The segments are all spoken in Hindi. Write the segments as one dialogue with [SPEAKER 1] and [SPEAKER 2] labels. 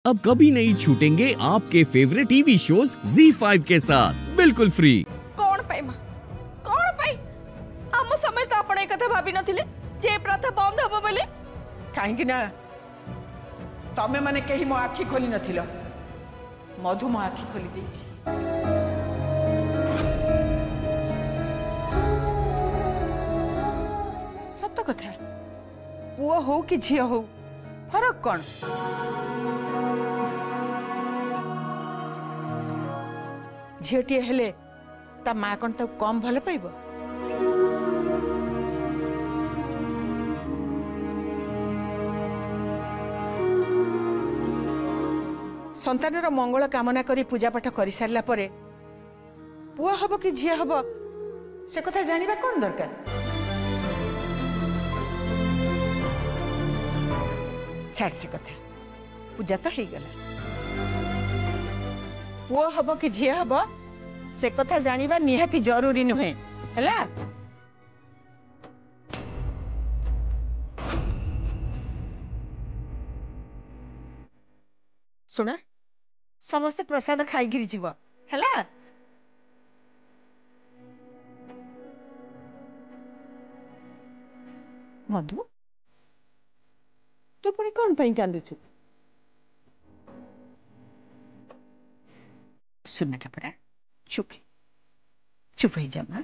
[SPEAKER 1] अब कभी नहीं छूटेंगे आपके फेवरेट टीवी शोज ZEE5 के साथ बिल्कुल फ्री।
[SPEAKER 2] कौन पाई मां कौन पाई आम समय तो आपण एक कथा भाबी नथिले जे प्रथा बंद हबो बोले
[SPEAKER 3] काहेकि ना तमे माने केही मो आखी खोली नथिलो मधु मो आखी खोली देछि। सत्य कथा पुओ हो कि झियो हो फरक कौन झीटी हेले ता माँ कौन तो कम भल पाइब संतानर मंगल कामना करी पूजा पाठ कर सारा पर पुआ हम कि झी हम से कथा जानिबा कौन दरकार। छाड़ से कथा पूजा तो हो गला पुआ हम कि झी हम से कथा जानिबा निहाती जरूरी नुहे हैला। सुना समस्ते प्रसाद खाई जीव हैला। मधु तू पुणी कौन पाई कांदुछु सुन कपड़ा चुप चुप ही जा मां।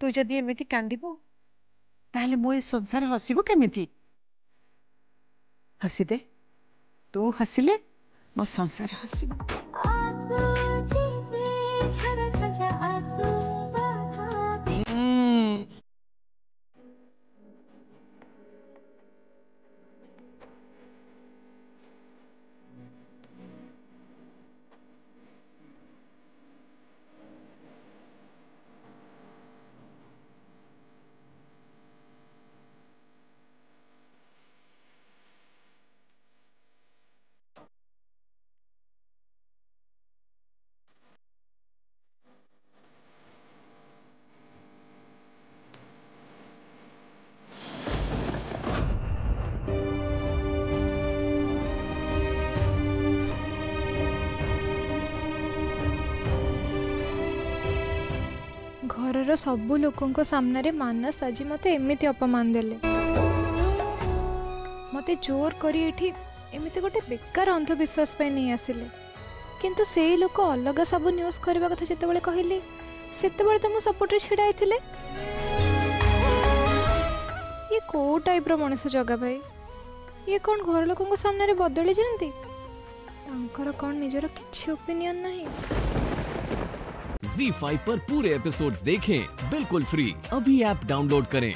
[SPEAKER 3] तू जदि एमिति कांदिबो ताहले मो ए संसार हसिबो केमिति। हसी दे तू हसिले मो संसार हसिबो।
[SPEAKER 4] घरर सबु लोकों सामने रे मानस आज मते एमिति अपमान देले मते जोर करी एठी एमिति गोटे बेकार अंधविश्वास पे नहीं आसिले किंतु से लोक अलग सब न्यूज करबा कथा जेतेबेले कहिली सेतेबेले तो मो सपोर्ट रे छिडा आइथिले। ये को टाइप रो मनुष्य जगा भाई ये कौन घर लोकों सामने रे बदली जानती तांकर कौन निजर किछि ओपिनियन नहीं।
[SPEAKER 1] ZEE5 पर पूरे एपिसोड्स देखें बिल्कुल फ्री। अभी ऐप डाउनलोड करें।